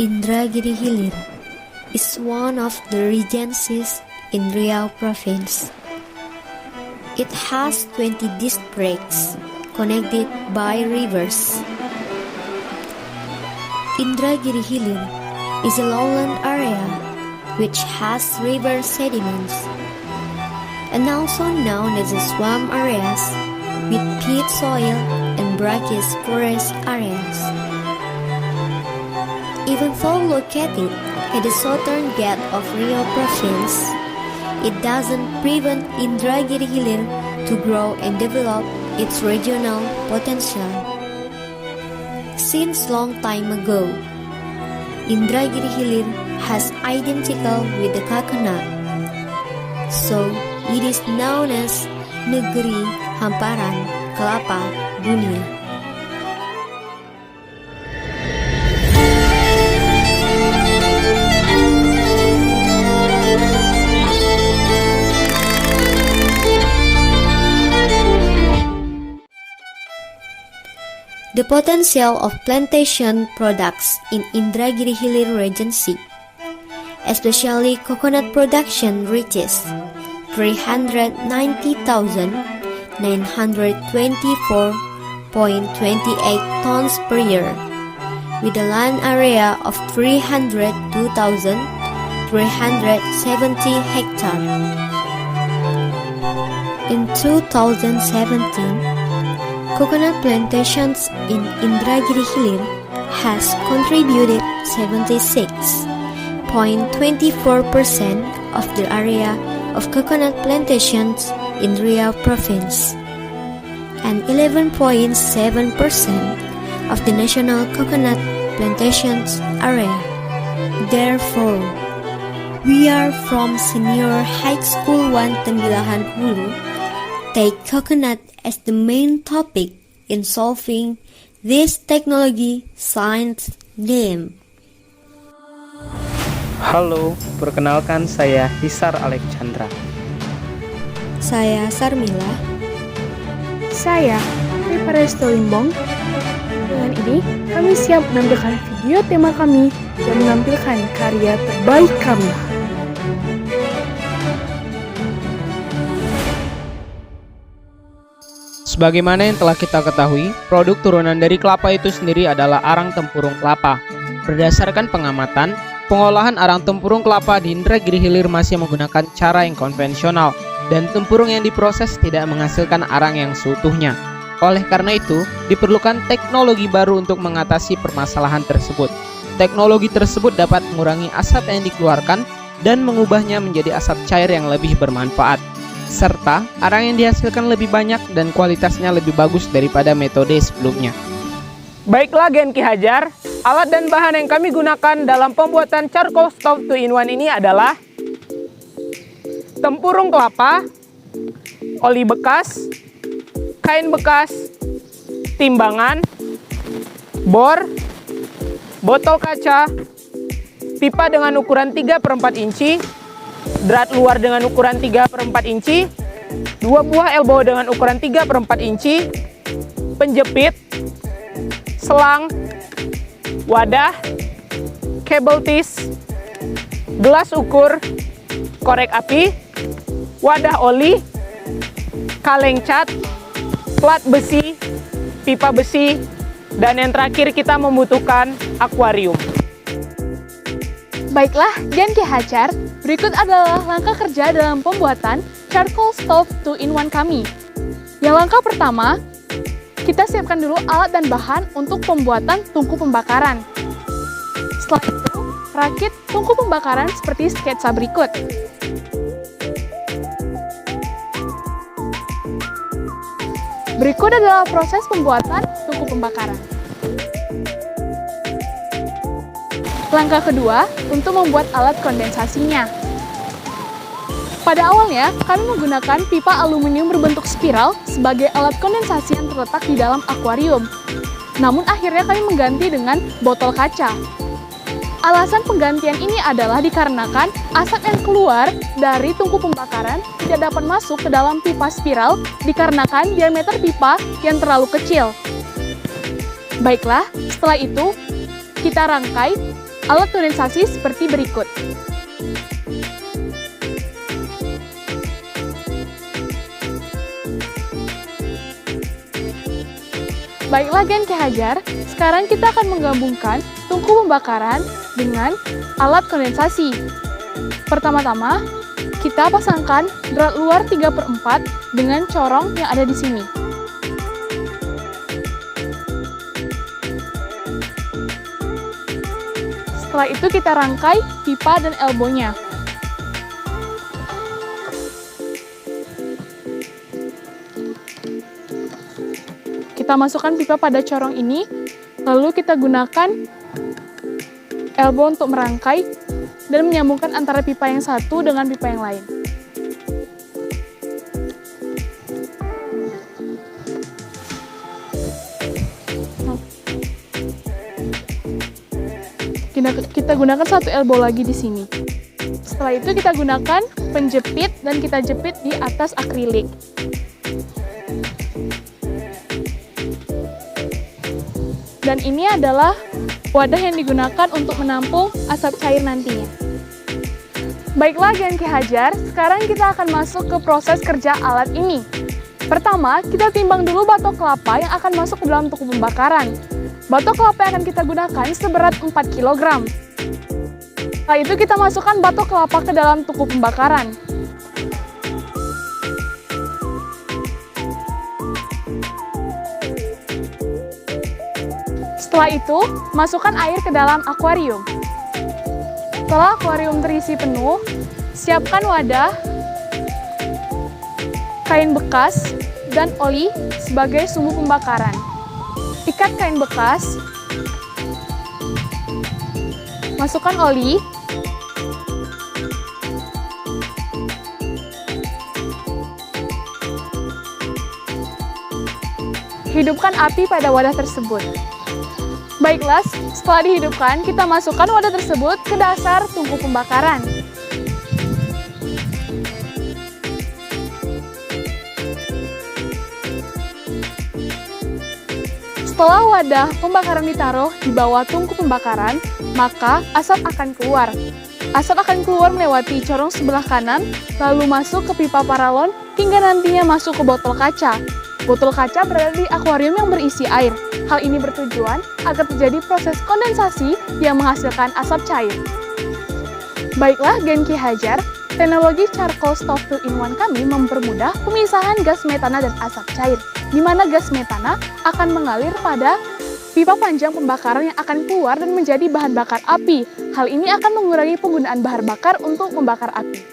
Indragiri Hilir is one of the regencies in Riau Province. It has 20 districts connected by rivers. Indragiri Hilir is a lowland area which has river sediments and also known as the swamp areas with peat soil and brackish forest areas. Even though located at the southern gate of Riau Province, it doesn't prevent Indragiri Hilir to grow and develop its regional potential. Since long time ago, Indragiri Hilir has identical with the coconut, so it is known as Negeri Hamparan Kelapa Dunia. The potential of plantation products in Indragiri Hilir Regency, especially coconut production, reaches 390,924.28 tons per year, with a land area of 302,370 hectares. In 2017, coconut plantations in Indragiri Hilir has contributed 76.24% of the area of coconut plantations in Riau Province and 11.7% of the national coconut plantations area. Therefore, we are from Senior High School 1 Tembilahan Hulu take coconut as the main topic in solving this technology science game. Halo, perkenalkan saya Hisar Alexandra. Saya Sarmila. Saya Riparesto Limbong. Dengan ini, kami siap menampilkan video tema kami yang menampilkan karya terbaik kami. Sebagaimana yang telah kita ketahui, produk turunan dari kelapa itu sendiri adalah arang tempurung kelapa. Berdasarkan pengamatan, pengolahan arang tempurung kelapa di Indragiri Hilir masih menggunakan cara yang konvensional dan tempurung yang diproses tidak menghasilkan arang yang seutuhnya. Oleh karena itu, diperlukan teknologi baru untuk mengatasi permasalahan tersebut. Teknologi tersebut dapat mengurangi asap yang dikeluarkan dan mengubahnya menjadi asap cair yang lebih bermanfaat, serta arang yang dihasilkan lebih banyak dan kualitasnya lebih bagus daripada metode sebelumnya. Baiklah Gen Ki Hajar, alat dan bahan yang kami gunakan dalam pembuatan charcoal stove 2-in-1 ini adalah tempurung kelapa, oli bekas, kain bekas, timbangan, bor, botol kaca, pipa dengan ukuran 3/4 inci, drat luar dengan ukuran 3/4 inci, 2 buah elbow dengan ukuran 3/4 inci, penjepit, selang, wadah, kabel tis, gelas ukur, korek api, wadah oli, kaleng cat, plat besi, pipa besi, dan yang terakhir kita membutuhkan akuarium. Baiklah, Gen Ki Hajar, berikut adalah langkah kerja dalam pembuatan charcoal stove 2-in-1 kami. Yang langkah pertama, kita siapkan dulu alat dan bahan untuk pembuatan tungku pembakaran. Setelah itu, rakit tungku pembakaran seperti sketsa berikut. Berikut adalah proses pembuatan tungku pembakaran. Langkah kedua, untuk membuat alat kondensasinya. Pada awalnya, kami menggunakan pipa aluminium berbentuk spiral sebagai alat kondensasi yang terletak di dalam akuarium. Namun akhirnya kami mengganti dengan botol kaca. Alasan penggantian ini adalah dikarenakan asap yang keluar dari tungku pembakaran tidak dapat masuk ke dalam pipa spiral dikarenakan diameter pipa yang terlalu kecil. Baiklah, setelah itu kita rangkai alat kondensasi seperti berikut. Baiklah Gen Ki Hajar, sekarang kita akan menggabungkan tungku pembakaran dengan alat kondensasi. Pertama-tama, kita pasangkan drat luar 3/4 dengan corong yang ada di sini. Setelah itu kita rangkai pipa dan elbownya. Kita masukkan pipa pada corong ini, lalu kita gunakan elbow untuk merangkai dan menyambungkan antara pipa yang satu dengan pipa yang lain. Kita gunakan satu elbow lagi di sini. Setelah itu kita gunakan penjepit dan kita jepit di atas akrilik. Dan ini adalah wadah yang digunakan untuk menampung asap cair nantinya. Baiklah Gen Ki Hajar, sekarang kita akan masuk ke proses kerja alat ini. Pertama, kita timbang dulu batok kelapa yang akan masuk ke dalam tungku pembakaran. Batok kelapa yang akan kita gunakan seberat 4 kg. Setelah itu kita masukkan batok kelapa ke dalam tungku pembakaran. Setelah itu, masukkan air ke dalam akuarium. Setelah akuarium terisi penuh, siapkan wadah, kain bekas, dan oli sebagai sumbu pembakaran. Ikat kain bekas, masukkan oli, hidupkan api pada wadah tersebut. Baiklah, setelah dihidupkan, kita masukkan wadah tersebut ke dasar tungku pembakaran. Setelah wadah pembakaran ditaruh di bawah tungku pembakaran, maka asap akan keluar. Asap akan keluar melewati corong sebelah kanan, lalu masuk ke pipa paralon, hingga nantinya masuk ke botol kaca. Botol kaca berada di akuarium yang berisi air. Hal ini bertujuan agar terjadi proses kondensasi yang menghasilkan asap cair. Baiklah Gen Ki Hajar, teknologi charcoal stove 2-in-1 kami mempermudah pemisahan gas metana dan asap cair, di mana gas metana akan mengalir pada pipa panjang pembakaran yang akan keluar dan menjadi bahan bakar api. Hal ini akan mengurangi penggunaan bahan bakar untuk membakar api.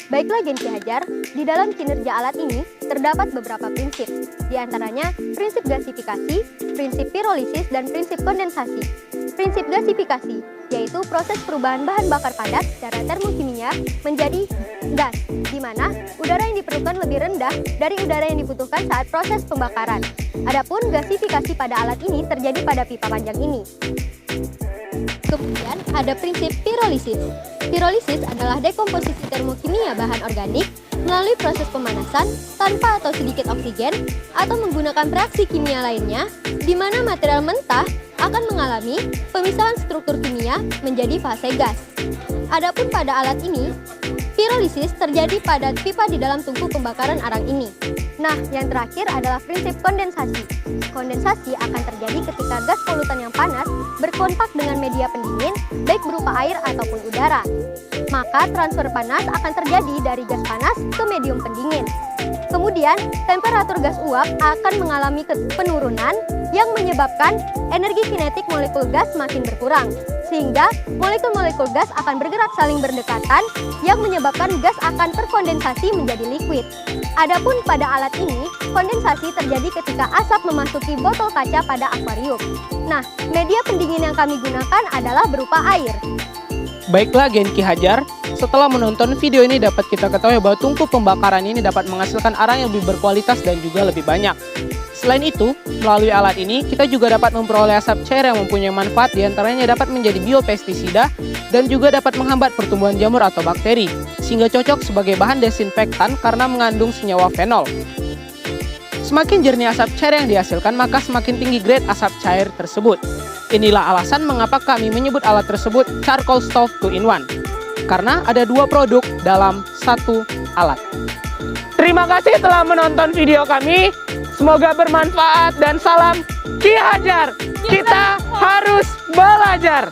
Baiklah Gen Ki Hajar, di dalam kinerja alat ini terdapat beberapa prinsip, di antaranya prinsip gasifikasi, prinsip pirolisis, dan prinsip kondensasi. Prinsip gasifikasi yaitu proses perubahan bahan bakar padat secara termokimia menjadi gas, di mana udara yang diperlukan lebih rendah dari udara yang dibutuhkan saat proses pembakaran. Adapun gasifikasi pada alat ini terjadi pada pipa panjang ini. Kemudian ada prinsip pirolisis. Pirolisis adalah dekomposisi termokimia bahan organik melalui proses pemanasan tanpa atau sedikit oksigen atau menggunakan reaksi kimia lainnya, di mana material mentah akan mengalami pemisahan struktur kimia menjadi fase gas. Adapun pada alat ini, pirolisis terjadi pada pipa di dalam tungku pembakaran arang ini. Nah, yang terakhir adalah prinsip kondensasi. Kondensasi akan terjadi ketika gas polutan yang panas berkontak dengan media pendingin, baik berupa air ataupun udara. Maka transfer panas akan terjadi dari gas panas ke medium pendingin. Kemudian, temperatur gas uap akan mengalami penurunan yang menyebabkan energi kinetik molekul gas makin berkurang, sehingga molekul-molekul gas akan bergerak saling berdekatan yang menyebabkan gas akan terkondensasi menjadi liquid. Adapun pada alat ini, kondensasi terjadi ketika asap memasuki botol kaca pada akuarium. Nah, media pendingin yang kami gunakan adalah berupa air. Baiklah Gen Ki Hajar, setelah menonton video ini dapat kita ketahui bahwa tungku pembakaran ini dapat menghasilkan arang yang lebih berkualitas dan juga lebih banyak. Selain itu, melalui alat ini kita juga dapat memperoleh asap cair yang mempunyai manfaat, diantaranya dapat menjadi biopestisida dan juga dapat menghambat pertumbuhan jamur atau bakteri, sehingga cocok sebagai bahan desinfektan karena mengandung senyawa fenol. Semakin jernih asap cair yang dihasilkan, maka semakin tinggi grade asap cair tersebut. Inilah alasan mengapa kami menyebut alat tersebut charcoal stove 2-in-1. Karena ada 2 produk dalam satu alat. Terima kasih telah menonton video kami. Semoga bermanfaat dan salam Ki Hajar. Kita harus belajar.